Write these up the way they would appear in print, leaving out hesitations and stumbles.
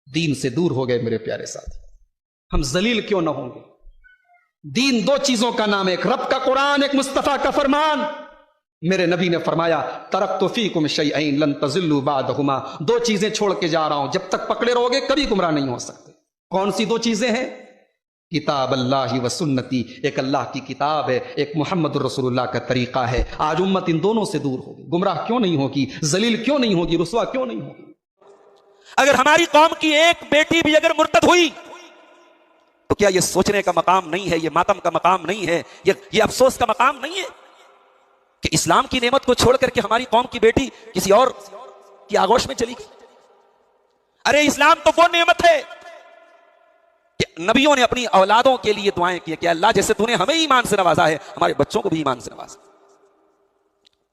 دین سے دور ہو گئے میرے پیارے ساتھی. ہم ذلیل کیوں نہ ہوں گے؟ دین دو چیزوں کا نام ہے، ایک رب کا قرآن، ایک مصطفیٰ کا فرمان. میرے نبی نے فرمایا ترکت فیکم شیئین لن تضلوا بعدہما، دو چیزیں چھوڑ کے جا رہا ہوں، جب تک پکڑے رہو گے کبھی گمراہ نہیں ہو سکتے. کون سی دو چیزیں ہیں؟ کتاب اللہ و سنتی، ایک اللہ کی کتاب ہے، ایک محمد الرسول اللہ کا طریقہ ہے. آج امت ان دونوں سے دور ہوگی. گمراہ کیوں نہیں ہوگی؟ ذلیل کیوں نہیں ہوگی؟ رسوا کیوں نہیں ہوگی؟ اگر ہماری قوم کی ایک بیٹی بھی اگر مرتد ہوئی تو کیا یہ سوچنے کا مقام نہیں ہے، یہ ماتم کا مقام نہیں ہے، یہ افسوس کا مقام نہیں ہے کہ اسلام کی نعمت کو چھوڑ کر کے ہماری قوم کی بیٹی کسی اور کی آغوش میں چلی گئی؟ ارے اسلام تو وہ نعمت ہے کہ نبیوں نے اپنی اولادوں کے لیے دعائیں کی کہ اللہ جیسے تو نے ہمیں ایمان سے نوازا ہے ہمارے بچوں کو بھی ایمان سے نوازا.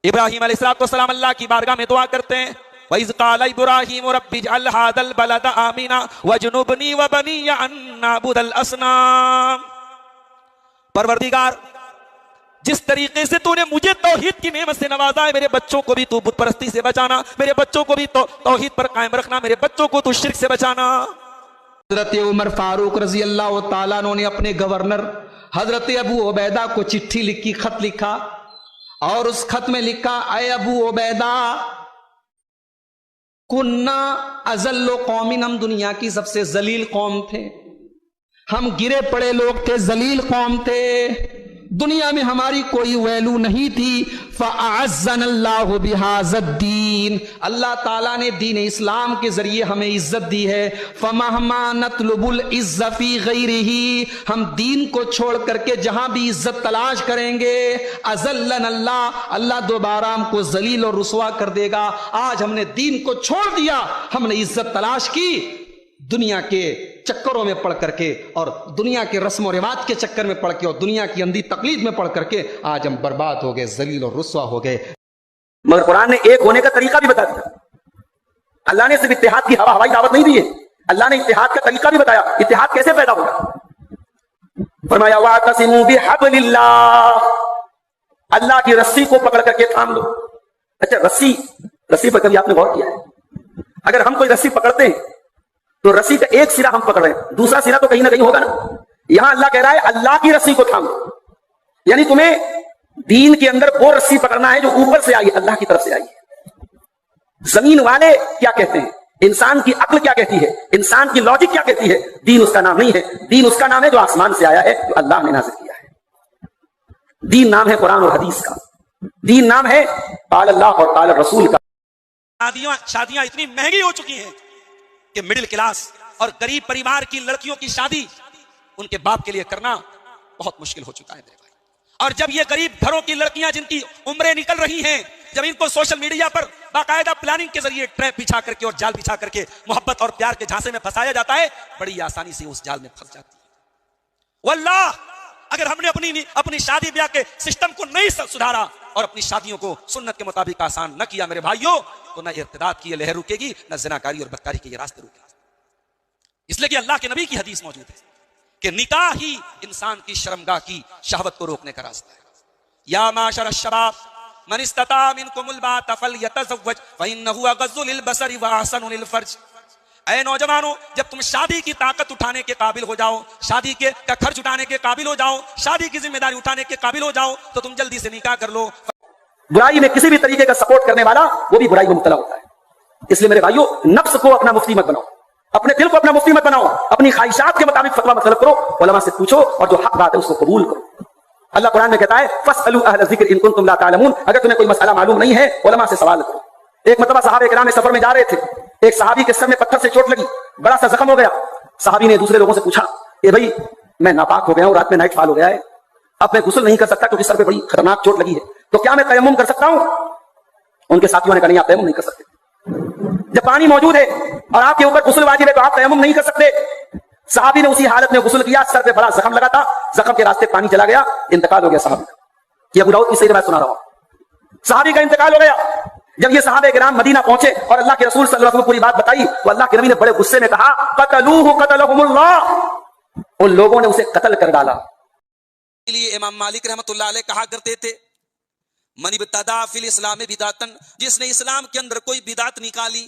ابراہیم علیہ السلام اللہ کی بارگاہ میں دعا کرتے ہیں وَإِذْ قَالَ إِبْرَاهِيمُ رَبِّ اجْعَلْ هَٰذَا الْبَلَدَ آمِنًا وَاجْنُبْنِي وَبَنِيَّ أَن نَّعْبُدَ الْأَصْنَامَ. پروردگار جس طریقے سے تو نے مجھے توحید کی نعمت سے نوازا ہے، میرے بچوں کو بھی تو بت پرستی سے بچانا، میرے بچوں کو بھی توحید پر قائم رکھنا، میرے بچوں کو تو شرک سے بچانا. حضرت عمر فاروق رضی اللہ تعالیٰ عنہ نے اپنے گورنر حضرت ابو عبیدہ کو چٹھی لکھی، خط لکھا، اور اس خط میں لکھا اے ابو عبیدہ کننا اذل قوم، ہم دنیا کی سب سے ذلیل قوم تھے، ہم گرے پڑے لوگ تھے، ذلیل قوم تھے، دنیا میں ہماری کوئی ویلو نہیں تھی. فَأَعَزَّنَا اللَّهُ بِهَذَا الدِّينِ، اللہ تعالیٰ نے دین اسلام کے ذریعے ہمیں عزت دی ہے. فَمَهْمَا نَطْلُبُ الْعِزَّ فِي غَيْرِهِ، ہم دین کو چھوڑ کر کے جہاں بھی عزت تلاش کریں گے أَذَلَّنَا اللَّهُ، اللہ دوبارہ ہم کو ذلیل اور رسوا کر دے گا. آج ہم نے دین کو چھوڑ دیا، ہم نے عزت تلاش کی دنیا کے چکروں میں پڑھ کر کے، اور دنیا کے رسم و رواج کے چکر میں پڑھ کے، اور دنیا کی اندھی تقلید میں پڑھ کر کے آج ہم برباد ہو گئے، ذلیل اور رسوا ہو گئے. مگر قرآن نے ایک ہونے کا طریقہ بھی بتا دیا. اللہ نے صرف اتحاد کی ہوائی دعوت نہیں دی ہے، اللہ نے اتحاد کا طریقہ بھی بتایا. اتحاد کیسے پیدا ہوگا؟ فرمایا وَاعْتَصِمُوا بِحَبْلِ اللَّهِ، اللہ کی رسی کو پکڑ کر کے تھام لو. اچھا رسی پر کبھی آپ نے غور کیا ہے؟ اگر ہم کوئی رسی پکڑتے ہیں تو رسی کا ایک سرا ہم پکڑ رہے ہیں، دوسرا سرا تو کہیں نہ کہیں ہوگا نا. یہاں اللہ کہہ رہا ہے اللہ کی رسی کو تھامو، یعنی تمہیں دین کے اندر وہ رسی پکڑنا ہے جو اوپر سے آئی ہے، اللہ کی طرف سے آئی ہے. زمین والے کیا کہتے ہیں، انسان کی عقل کیا کہتی ہے، انسان کی لاجک کیا کہتی ہے، دین اس کا نام نہیں ہے. دین اس کا نام ہے جو آسمان سے آیا ہے، جو اللہ نے نازل کیا ہے. دین نام ہے قرآن اور حدیث کا، دین نام ہے قال اللہ اور قال رسول کا. شادیاں اتنی مہنگی ہو چکی ہیں کہ مڈل کلاس اور غریب پریوار کی لڑکیوں کی شادی ان کے باپ کے لیے کرنا بہت مشکل ہو چکا ہے میرے بھائی. اور جب یہ غریب گھروں کی لڑکیاں جن کی عمریں نکل رہی ہیں، جب ان کو سوشل میڈیا پر باقاعدہ پلاننگ کے ذریعے ٹریپ بچھا کر کے اور جال بچھا کر کے محبت اور پیار کے جھانسے میں پھنسایا جاتا ہے، بڑی آسانی سے اس جال میں پھنس جاتی ہے. واللہ اگر ہم نے اپنی شادی بیاہ کے سسٹم کو نہیں سدھارا اور اپنی شادیوں کو سنت کے مطابق آسان نہ کیا میرے بھائیوں، تو نہ ارتداد کی یہ لہر رکے گی، نہ زناکاری اور بدکاری کے یہ راستے رکے گی. اس لیے کہ اللہ کے نبی کی حدیث موجود ہے کہ نکاح ہی انسان کی شرمگاہ کی شہوت کو روکنے کا راستہ ہے. یا معاشر الشباب من استطاع منکم الباءۃ فلیتزوج فانه اغض للبصر واحسن للفرج. اے نوجوانوں، جب تم شادی کی طاقت اٹھانے کے قابل ہو جاؤ، شادی کا خرچ اٹھانے کے قابل ہو جاؤ، شادی کی ذمہ داری اٹھانے کے قابل ہو جاؤ، تو تم جلدی سے نکاح کر لو. برائی میں کسی بھی طریقے کا سپورٹ کرنے والا وہ بھی برائی میں مبتلا ہوتا ہے. اس لیے میرے بھائیوں، نفس کو اپنا مفتی مت بناؤ، اپنے دل کو اپنا مفتی مت بناؤ، اپنی خواہشات کے مطابق فتویٰ مت طلب کرو، علماء سے پوچھو اور جو حق بات ہے اس کو قبول کرو. اللہ قرآن میں کہتا ہے فاسألوا اہل الذکر ان کنتم لا تعلمون، اگر تمہیں کوئی مسئلہ معلوم نہیں ہے علماء سے سوال کرو. ایک مرتبہ صحابہ کرام سفر میں جا رہے تھے، ایک صحابی کے سر میں پتھر سے چوٹ لگی، بڑا سا زخم ہو گیا. صحابی نے دوسرے لوگوں سے پوچھا کہ بھائی میں ناپاک ہو گیا ہوں، رات میں نائٹ فال ہو گیا ہے، اب میں غسل نہیں کر سکتا کیونکہ سر پہ بڑی خطرناک چوٹ لگی ہے، تو کیا میں تیمم کر سکتا ہوں؟ ان کے ساتھیوں نے کہا نہیں، آپ تیمم نہیں کر سکتے. جب پانی موجود ہے اور آپ کے اوپر غسل واجب ہے تو آپ تیمم نہیں کر سکتے. صحابی نے اسی حالت میں غسل کیا، سر پہ بڑا زخم لگا تھا، زخم کے راستے پانی چلا گیا، انتقال ہو گیا صحابی کا. یہ ابو داؤد کی صحیح روایت سنا رہا ہوں، صحابی کا انتقال ہو گیا. جب یہ صحابہ کرام مدینہ پہنچے اور اللہ کے رسول صلی اللہ علیہ وسلم کو پوری بات بتائی تو اللہ کے نبی نے بڑے غصے میں کہا قتلوہ قتلہم اللہ، ان لوگوں نے اسے قتل کر ڈالا. اس لیے امام مالک رحمۃ اللہ علیہ کہا کرتے تھے من ابتدع فی الاسلام بدعتا، جس نے اسلام کے اندر کوئی بدعت نکالی